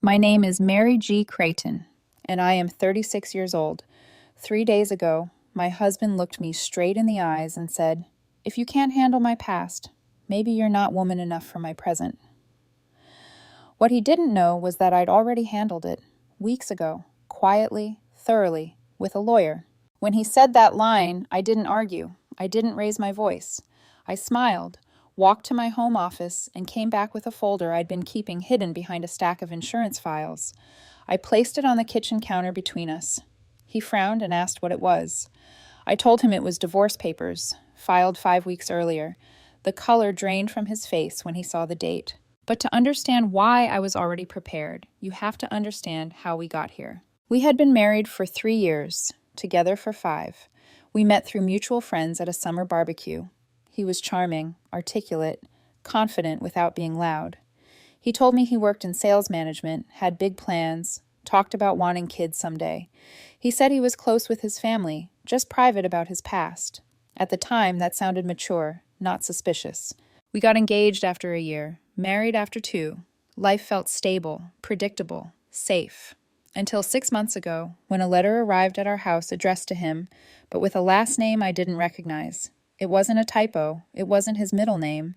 My name is Mary G. Creighton, and I am 36 years old. 3 days ago, my husband looked me straight in the eyes and said, "If you can't handle my past, maybe you're not woman enough for my present." What he didn't know was that I'd already handled it, weeks ago, quietly, thoroughly, with a lawyer. When he said that line, I didn't argue. I didn't raise my voice. I smiled, walked to my home office, and came back with a folder I'd been keeping hidden behind a stack of insurance files. I placed it on the kitchen counter between us. He frowned and asked what it was. I told him it was divorce papers, filed 5 weeks earlier. The color drained from his face when he saw the date. But to understand why I was already prepared, you have to understand how we got here. We had been married for 3 years, together for 5. We met through mutual friends at a summer barbecue. He was charming, articulate, confident without being loud. He told me he worked in sales management, had big plans, talked about wanting kids someday. He said he was close with his family, just private about his past. At the time, that sounded mature, not suspicious. We got engaged after a year, married after 2. Life felt stable, predictable, safe. Until 6 months ago, when a letter arrived at our house addressed to him, but with a last name I didn't recognize. It wasn't a typo. It wasn't his middle name.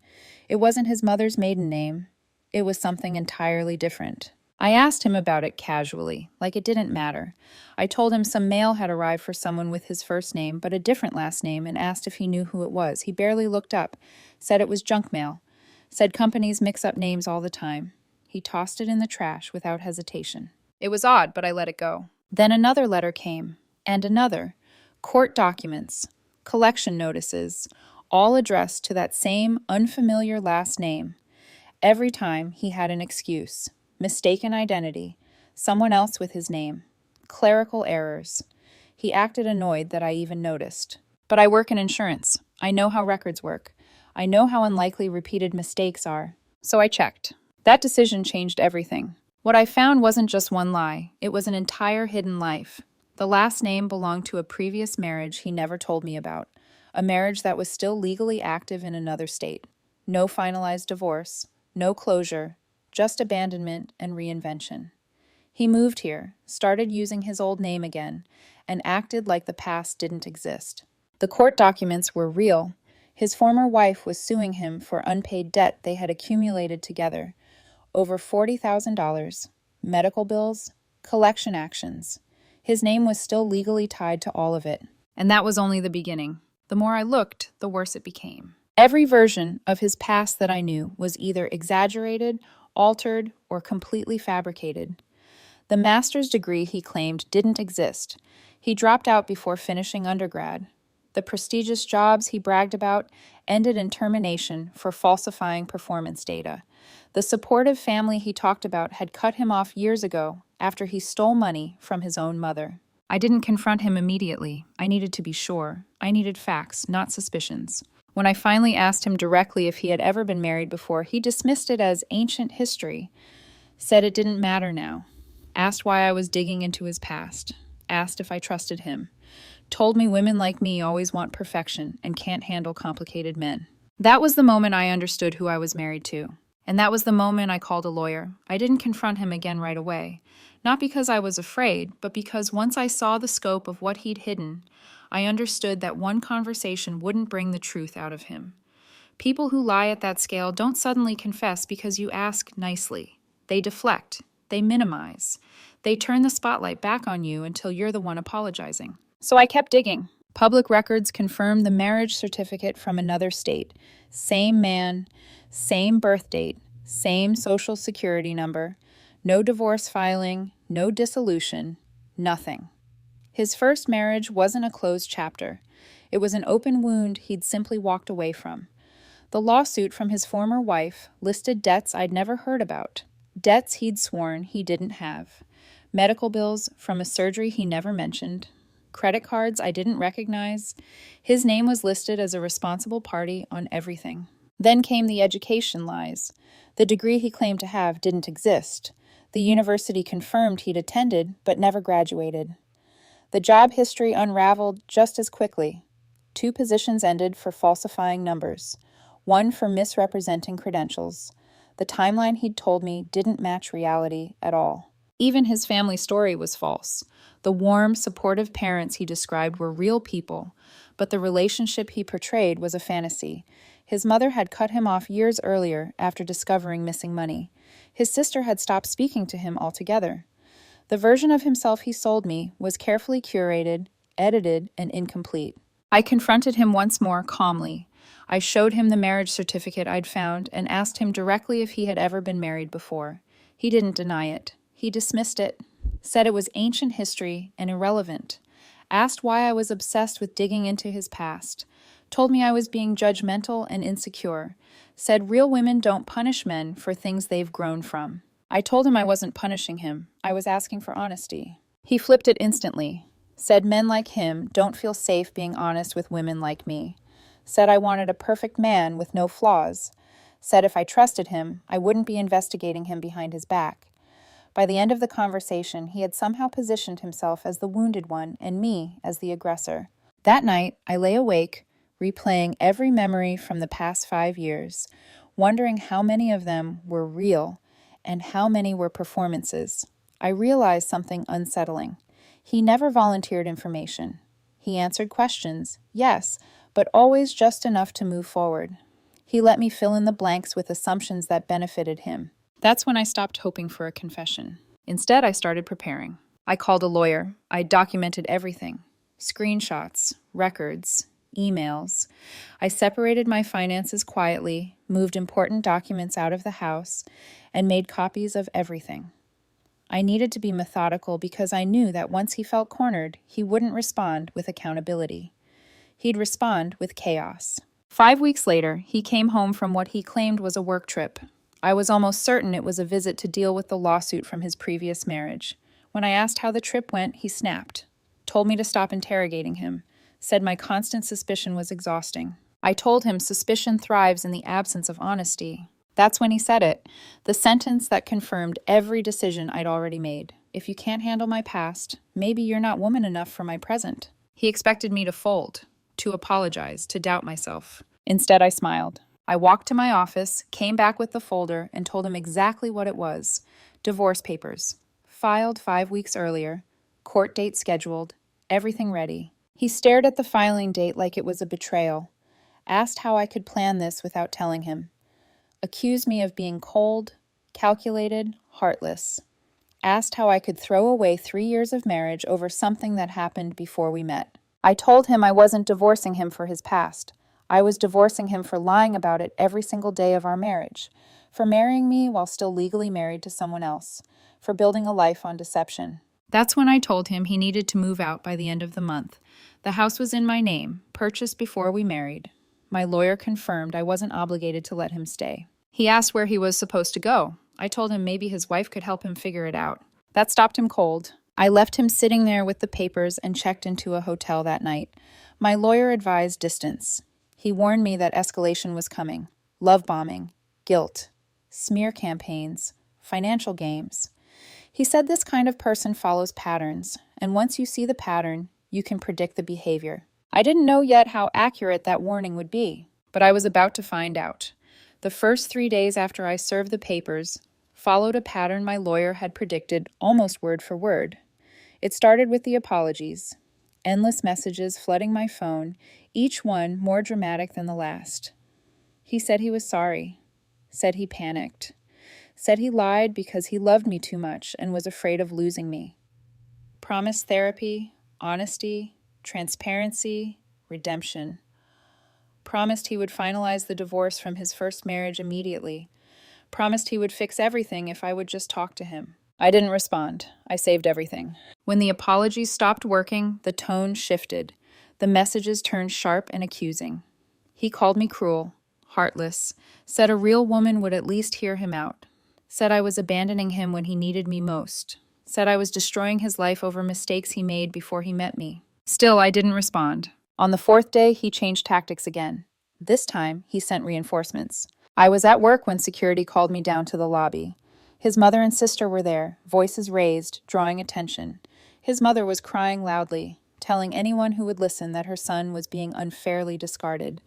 It wasn't his mother's maiden name. It was something entirely different. I asked him about it casually, like it didn't matter. I told him some mail had arrived for someone with his first name, but a different last name, and asked if he knew who it was. He barely looked up, said it was junk mail, said companies mix up names all the time. He tossed it in the trash without hesitation. It was odd, but I let it go. Then another letter came, and another. Court documents, collection notices, all addressed to that same unfamiliar last name. Every time he had an excuse. Mistaken identity, someone else with his name, clerical errors. He acted annoyed that I even noticed. But I work in insurance. I know how records work. I know how unlikely repeated mistakes are. So I checked. That decision changed everything. What I found wasn't just one lie. It was an entire hidden life. The last name belonged to a previous marriage he never told me about. A marriage that was still legally active in another state. No finalized divorce. No closure. Just abandonment and reinvention. He moved here, started using his old name again, and acted like the past didn't exist. The court documents were real. His former wife was suing him for unpaid debt they had accumulated together. Over $40,000, medical bills, collection actions. His name was still legally tied to all of it. And that was only the beginning. The more I looked, the worse it became. Every version of his past that I knew was either exaggerated, altered, or completely fabricated. The master's degree he claimed didn't exist. He dropped out before finishing undergrad. The prestigious jobs he bragged about ended in termination for falsifying performance data. The supportive family he talked about had cut him off years ago after he stole money from his own mother. I didn't confront him immediately. I needed to be sure. I needed facts, not suspicions. When I finally asked him directly if he had ever been married before, he dismissed it as ancient history, said it didn't matter now, asked why I was digging into his past, asked if I trusted him, told me women like me always want perfection and can't handle complicated men. That was the moment I understood who I was married to, and that was the moment I called a lawyer. I didn't confront him again right away, not because I was afraid, but because once I saw the scope of what he'd hidden, I understood that one conversation wouldn't bring the truth out of him. People who lie at that scale don't suddenly confess because you ask nicely. They deflect. They minimize. They turn the spotlight back on you until you're the one apologizing. So I kept digging. Public records confirmed the marriage certificate from another state. Same man, same birth date, same social security number. No divorce filing, no dissolution, nothing. His first marriage wasn't a closed chapter. It was an open wound he'd simply walked away from. The lawsuit from his former wife listed debts I'd never heard about, debts he'd sworn he didn't have, medical bills from a surgery he never mentioned, credit cards I didn't recognize. His name was listed as a responsible party on everything. Then came the education lies. The degree he claimed to have didn't exist. The university confirmed he'd attended but never graduated. The job history unraveled just as quickly. 2 positions ended for falsifying numbers, 1 for misrepresenting credentials. The timeline he'd told me didn't match reality at all. Even his family story was false. The warm, supportive parents he described were real people, but the relationship he portrayed was a fantasy. His mother had cut him off years earlier after discovering missing money. His sister had stopped speaking to him altogether. The version of himself he sold me was carefully curated, edited, and incomplete. I confronted him once more calmly. I showed him the marriage certificate I'd found and asked him directly if he had ever been married before. He didn't deny it. He dismissed it, said it was ancient history and irrelevant, asked why I was obsessed with digging into his past, told me I was being judgmental and insecure, said real women don't punish men for things they've grown from. I told him I wasn't punishing him. I was asking for honesty. He flipped it instantly, said men like him don't feel safe being honest with women like me, said I wanted a perfect man with no flaws, said if I trusted him, I wouldn't be investigating him behind his back. By the end of the conversation, he had somehow positioned himself as the wounded one and me as the aggressor. That night, I lay awake, replaying every memory from the past 5 years, wondering how many of them were real and how many were performances. I realized something unsettling. He never volunteered information. He answered questions, yes, but always just enough to move forward. He let me fill in the blanks with assumptions that benefited him. That's when I stopped hoping for a confession. Instead, I started preparing. I called a lawyer. I documented everything. Screenshots, records, emails. I separated my finances quietly, moved important documents out of the house, and made copies of everything. I needed to be methodical because I knew that once he felt cornered, he wouldn't respond with accountability. He'd respond with chaos. 5 weeks later, he came home from what he claimed was a work trip. I was almost certain it was a visit to deal with the lawsuit from his previous marriage. When I asked how the trip went, he snapped, told me to stop interrogating him, said my constant suspicion was exhausting. I told him suspicion thrives in the absence of honesty. That's when he said it, the sentence that confirmed every decision I'd already made. If you can't handle my past, maybe you're not woman enough for my present. He expected me to fold, to apologize, to doubt myself. Instead, I smiled. I walked to my office, came back with the folder, and told him exactly what it was. Divorce papers. Filed 5 weeks earlier. Court date scheduled. Everything ready. He stared at the filing date like it was a betrayal. Asked how I could plan this without telling him. Accused me of being cold, calculated, heartless. Asked how I could throw away 3 years of marriage over something that happened before we met. I told him I wasn't divorcing him for his past. I was divorcing him for lying about it every single day of our marriage, for marrying me while still legally married to someone else, for building a life on deception. That's when I told him he needed to move out by the end of the month. The house was in my name, purchased before we married. My lawyer confirmed I wasn't obligated to let him stay. He asked where he was supposed to go. I told him maybe his wife could help him figure it out. That stopped him cold. I left him sitting there with the papers and checked into a hotel that night. My lawyer advised distance. He warned me that escalation was coming. Love bombing, guilt, smear campaigns, financial games. He said this kind of person follows patterns, and once you see the pattern, you can predict the behavior. I didn't know yet how accurate that warning would be, but I was about to find out. The first 3 days after I served the papers followed a pattern my lawyer had predicted almost word for word. It started with the apologies. Endless messages flooding my phone, each one more dramatic than the last. He said he was sorry, said he panicked, said he lied because he loved me too much and was afraid of losing me. Promised therapy, honesty, transparency, redemption. Promised he would finalize the divorce from his first marriage immediately. Promised he would fix everything if I would just talk to him. I didn't respond. I saved everything. When the apologies stopped working, the tone shifted. The messages turned sharp and accusing. He called me cruel, heartless, said a real woman would at least hear him out, said I was abandoning him when he needed me most, said I was destroying his life over mistakes he made before he met me. Still, I didn't respond. On the 4th day, he changed tactics again. This time, he sent reinforcements. I was at work when security called me down to the lobby. His mother and sister were there, voices raised, drawing attention. His mother was crying loudly, telling anyone who would listen that her son was being unfairly discarded.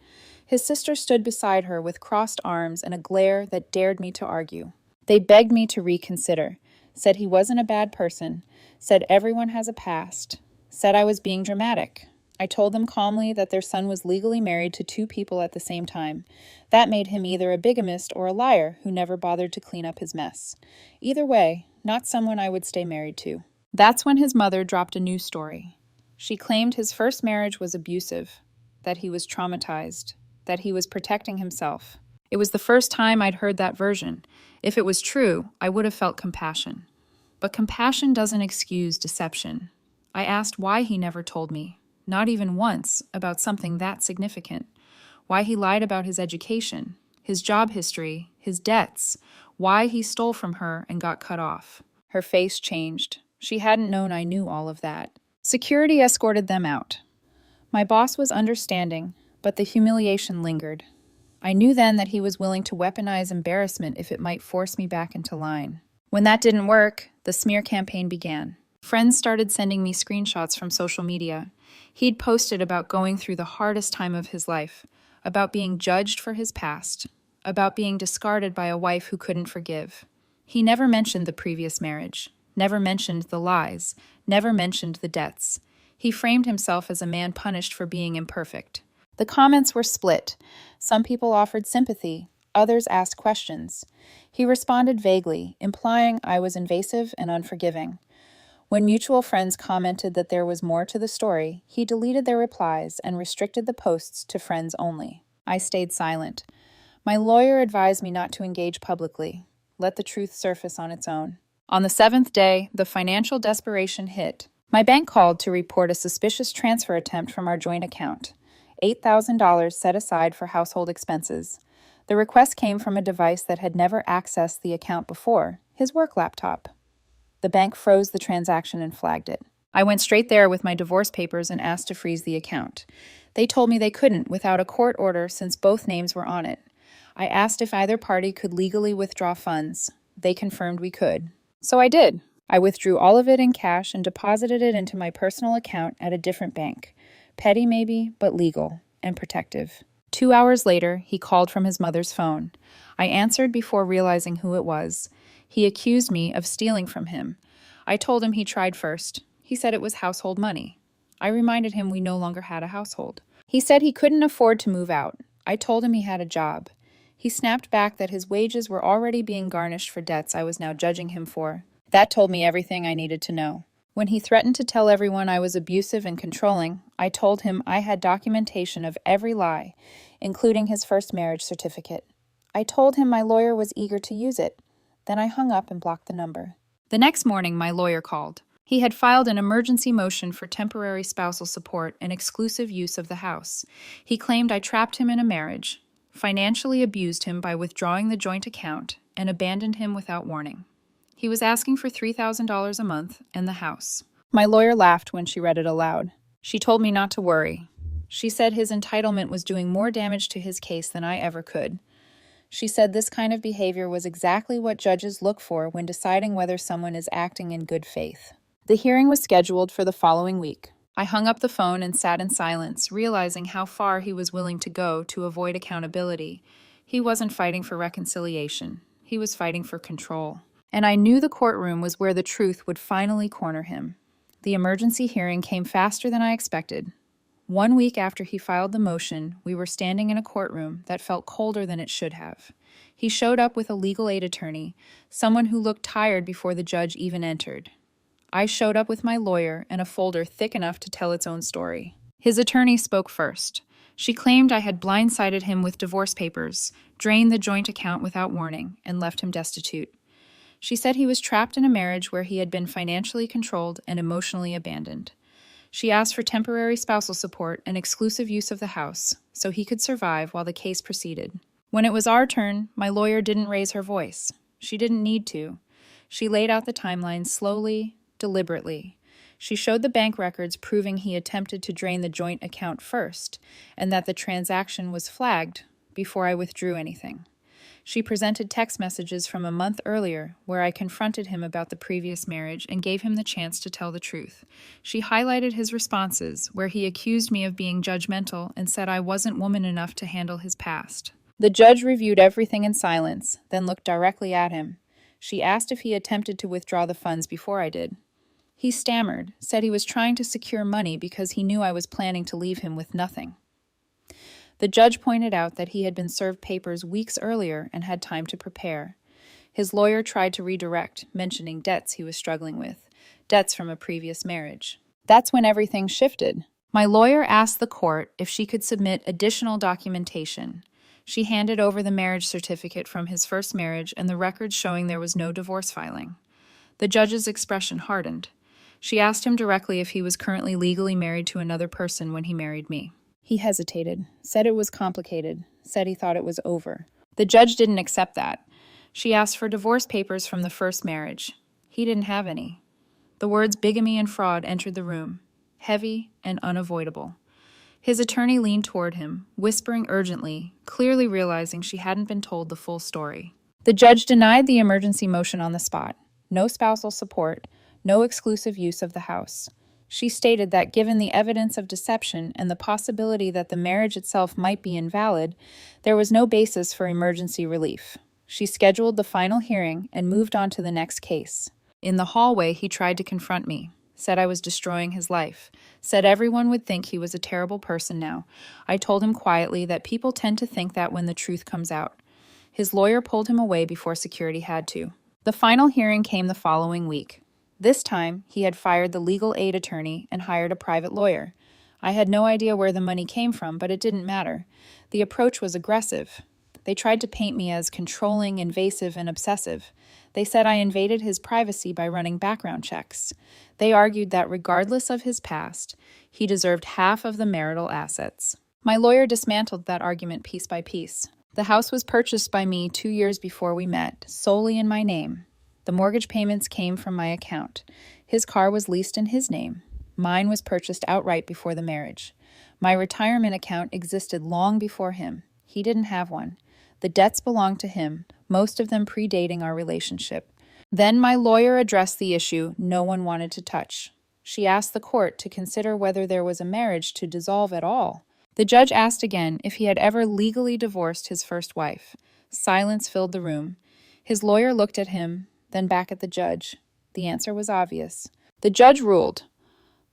His sister stood beside her with crossed arms and a glare that dared me to argue. They begged me to reconsider, said he wasn't a bad person, said everyone has a past, said I was being dramatic. I told them calmly that their son was legally married to two people at the same time. That made him either a bigamist or a liar who never bothered to clean up his mess. Either way, not someone I would stay married to. That's when his mother dropped a new story. She claimed his first marriage was abusive, that he was traumatized, that he was protecting himself. It was the first time I'd heard that version. If it was true, I would have felt compassion. But compassion doesn't excuse deception. I asked why he never told me, not even once, about something that significant. Why he lied about his education, his job history, his debts, why he stole from her and got cut off. Her face changed. She hadn't known I knew all of that. Security escorted them out. My boss was understanding, but the humiliation lingered. I knew then that he was willing to weaponize embarrassment if it might force me back into line. When that didn't work, the smear campaign began. Friends started sending me screenshots from social media. He'd posted about going through the hardest time of his life, about being judged for his past, about being discarded by a wife who couldn't forgive. He never mentioned the previous marriage, never mentioned the lies, never mentioned the debts. He framed himself as a man punished for being imperfect. The comments were split. Some people offered sympathy, others asked questions. He responded vaguely, implying I was invasive and unforgiving. When mutual friends commented that there was more to the story, he deleted their replies and restricted the posts to friends only. I stayed silent. My lawyer advised me not to engage publicly. Let the truth surface on its own. On the seventh day, the financial desperation hit. My bank called to report a suspicious transfer attempt from our joint account. $8,000 set aside for household expenses. The request came from a device that had never accessed the account before, his work laptop. The bank froze the transaction and flagged it. I went straight there with my divorce papers and asked to freeze the account. They told me they couldn't without a court order since both names were on it. I asked if either party could legally withdraw funds. They confirmed we could. So I did. I withdrew all of it in cash and deposited it into my personal account at a different bank. Petty maybe, but legal and protective. 2 hours later, he called from his mother's phone. I answered before realizing who it was. He accused me of stealing from him. I told him he tried first. He said it was household money. I reminded him we no longer had a household. He said he couldn't afford to move out. I told him he had a job. He snapped back that his wages were already being garnished for debts I was now judging him for. That told me everything I needed to know. When he threatened to tell everyone I was abusive and controlling, I told him I had documentation of every lie, including his first marriage certificate. I told him my lawyer was eager to use it. Then I hung up and blocked the number. The next morning, my lawyer called. He had filed an emergency motion for temporary spousal support and exclusive use of the house. He claimed I trapped him in a marriage, financially abused him by withdrawing the joint account, and abandoned him without warning. He was asking for $3,000 a month and the house. My lawyer laughed when she read it aloud. She told me not to worry. She said his entitlement was doing more damage to his case than I ever could. She said this kind of behavior was exactly what judges look for when deciding whether someone is acting in good faith. The hearing was scheduled for the following week. I hung up the phone and sat in silence, realizing how far he was willing to go to avoid accountability. He wasn't fighting for reconciliation. He was fighting for control. And I knew the courtroom was where the truth would finally corner him. The emergency hearing came faster than I expected. 1 week after he filed the motion, we were standing in a courtroom that felt colder than it should have. He showed up with a legal aid attorney, someone who looked tired before the judge even entered. I showed up with my lawyer and a folder thick enough to tell its own story. His attorney spoke first. She claimed I had blindsided him with divorce papers, drained the joint account without warning, and left him destitute. She said he was trapped in a marriage where he had been financially controlled and emotionally abandoned. She asked for temporary spousal support and exclusive use of the house so he could survive while the case proceeded. When it was our turn, my lawyer didn't raise her voice. She didn't need to. She laid out the timeline slowly, deliberately. She showed the bank records proving he attempted to drain the joint account first and that the transaction was flagged before I withdrew anything. She presented text messages from a month earlier where I confronted him about the previous marriage and gave him the chance to tell the truth. She highlighted his responses where he accused me of being judgmental and said I wasn't woman enough to handle his past. The judge reviewed everything in silence, then looked directly at him. She asked if he attempted to withdraw the funds before I did. He stammered, said he was trying to secure money because he knew I was planning to leave him with nothing. The judge pointed out that he had been served papers weeks earlier and had time to prepare. His lawyer tried to redirect, mentioning debts he was struggling with, debts from a previous marriage. That's when everything shifted. My lawyer asked the court if she could submit additional documentation. She handed over the marriage certificate from his first marriage and the records showing there was no divorce filing. The judge's expression hardened. She asked him directly if he was currently legally married to another person when he married me. He hesitated, said it was complicated, said he thought it was over. The judge didn't accept that. She asked for divorce papers from the first marriage. He didn't have any. The words bigamy and fraud entered the room, heavy and unavoidable. His attorney leaned toward him, whispering urgently, clearly realizing she hadn't been told the full story. The judge denied the emergency motion on the spot. No spousal support, no exclusive use of the house. She stated that given the evidence of deception and the possibility that the marriage itself might be invalid, there was no basis for emergency relief. She scheduled the final hearing and moved on to the next case. In the hallway, he tried to confront me, said I was destroying his life, said everyone would think he was a terrible person now. I told him quietly that people tend to think that when the truth comes out. His lawyer pulled him away before security had to. The final hearing came the following week. This time, he had fired the legal aid attorney and hired a private lawyer. I had no idea where the money came from, but it didn't matter. The approach was aggressive. They tried to paint me as controlling, invasive, and obsessive. They said I invaded his privacy by running background checks. They argued that regardless of his past, he deserved half of the marital assets. My lawyer dismantled that argument piece by piece. The house was purchased by me 2 years before we met, solely in my name. The mortgage payments came from my account. His car was leased in his name. Mine was purchased outright before the marriage. My retirement account existed long before him. He didn't have one. The debts belonged to him, most of them predating our relationship. Then my lawyer addressed the issue no one wanted to touch. She asked the court to consider whether there was a marriage to dissolve at all. The judge asked again if he had ever legally divorced his first wife. Silence filled the room. His lawyer looked at him, then back at the judge. The answer was obvious. The judge ruled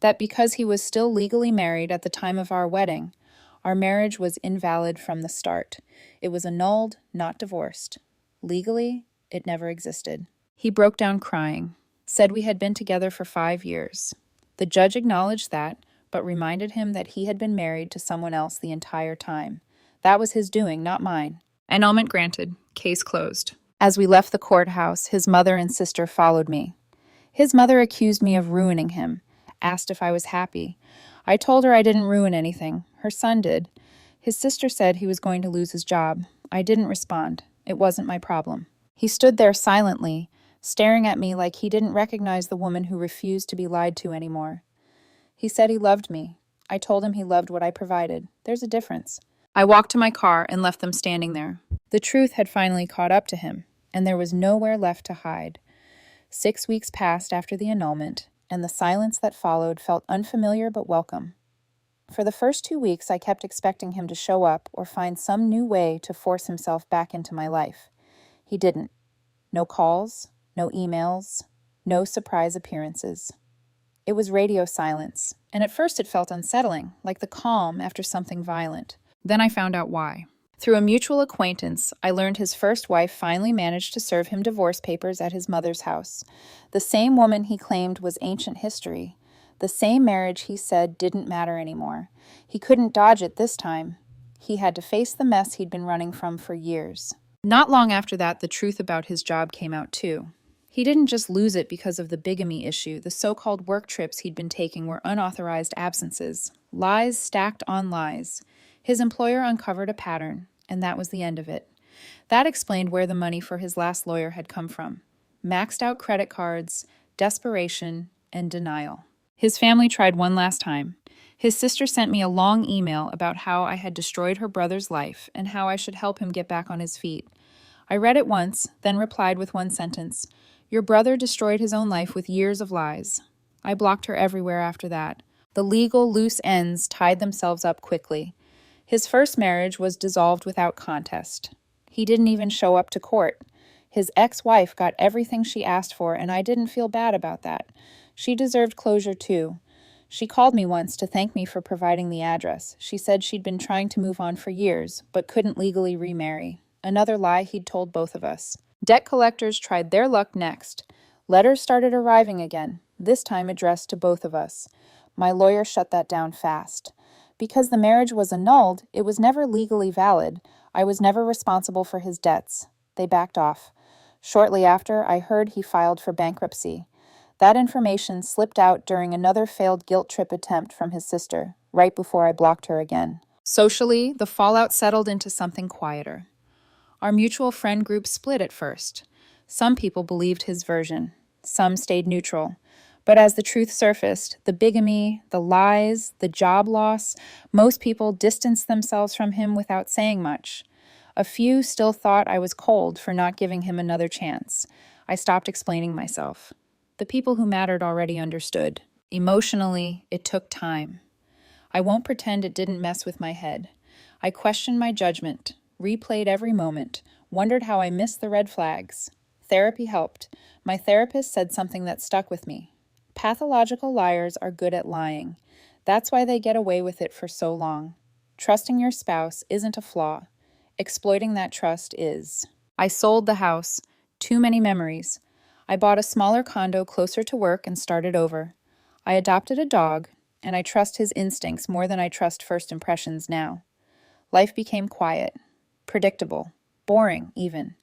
that because he was still legally married at the time of our wedding, our marriage was invalid from the start. It was annulled, not divorced. Legally, it never existed. He broke down crying, said we had been together for 5 years. The judge acknowledged that, but reminded him that he had been married to someone else the entire time. That was his doing, not mine. Annulment granted. Case closed. As we left the courthouse, his mother and sister followed me. His mother accused me of ruining him, asked if I was happy. I told her I didn't ruin anything. Her son did. His sister said he was going to lose his job. I didn't respond. It wasn't my problem. He stood there silently, staring at me like he didn't recognize the woman who refused to be lied to anymore. He said he loved me. I told him he loved what I provided. There's a difference. I walked to my car and left them standing there. The truth had finally caught up to him, and there was nowhere left to hide. 6 weeks passed after the annulment, and the silence that followed felt unfamiliar but welcome. For the first 2 weeks, I kept expecting him to show up or find some new way to force himself back into my life. He didn't. No calls, no emails, no surprise appearances. It was radio silence, and at first it felt unsettling, like the calm after something violent. Then I found out why. Through a mutual acquaintance, I learned his first wife finally managed to serve him divorce papers at his mother's house. The same woman he claimed was ancient history. The same marriage he said didn't matter anymore. He couldn't dodge it this time. He had to face the mess he'd been running from for years. Not long after that, the truth about his job came out too. He didn't just lose it because of the bigamy issue. The so-called work trips he'd been taking were unauthorized absences. Lies stacked on lies. His employer uncovered a pattern, and that was the end of it. That explained where the money for his last lawyer had come from. Maxed out credit cards, desperation, and denial. His family tried one last time. His sister sent me a long email about how I had destroyed her brother's life and how I should help him get back on his feet. I read it once, then replied with one sentence. Your brother destroyed his own life with years of lies. I blocked her everywhere after that. The legal loose ends tied themselves up quickly. His first marriage was dissolved without contest. He didn't even show up to court. His ex-wife got everything she asked for, and I didn't feel bad about that. She deserved closure too. She called me once to thank me for providing the address. She said she'd been trying to move on for years, but couldn't legally remarry. Another lie he'd told both of us. Debt collectors tried their luck next. Letters started arriving again, this time addressed to both of us. My lawyer shut that down fast. Because the marriage was annulled, it was never legally valid. I was never responsible for his debts. They backed off. Shortly after, I heard he filed for bankruptcy. That information slipped out during another failed guilt trip attempt from his sister, right before I blocked her again. Socially, the fallout settled into something quieter. Our mutual friend group split at first. Some people believed his version. Some stayed neutral. But as the truth surfaced, the bigamy, the lies, the job loss, most people distanced themselves from him without saying much. A few still thought I was cold for not giving him another chance. I stopped explaining myself. The people who mattered already understood. Emotionally, it took time. I won't pretend it didn't mess with my head. I questioned my judgment, replayed every moment, wondered how I missed the red flags. Therapy helped. My therapist said something that stuck with me. Pathological liars are good at lying. That's why they get away with it for so long. Trusting your spouse isn't a flaw. Exploiting that trust is. I sold the house. Too many memories. I bought a smaller condo closer to work and started over. I adopted a dog, and I trust his instincts more than I trust first impressions now. Life became quiet, predictable, boring even.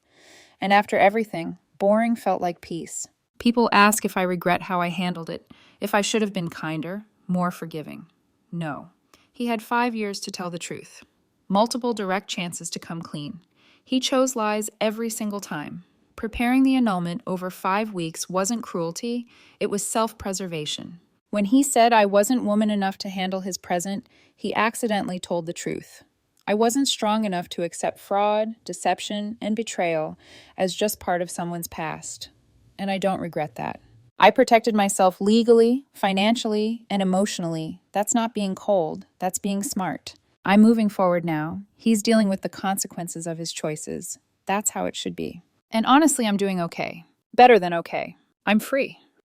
And after everything, boring felt like peace. People ask if I regret how I handled it, if I should have been kinder, more forgiving. No. He had 5 years to tell the truth. Multiple direct chances to come clean. He chose lies every single time. Preparing the annulment over 5 weeks wasn't cruelty, it was self-preservation. When he said I wasn't woman enough to handle his present, he accidentally told the truth. I wasn't strong enough to accept fraud, deception, and betrayal as just part of someone's past. And I don't regret that. I protected myself legally, financially, and emotionally. That's not being cold, that's being smart. I'm moving forward now. He's dealing with the consequences of his choices. That's how it should be. And honestly, I'm doing okay. Better than okay. I'm free.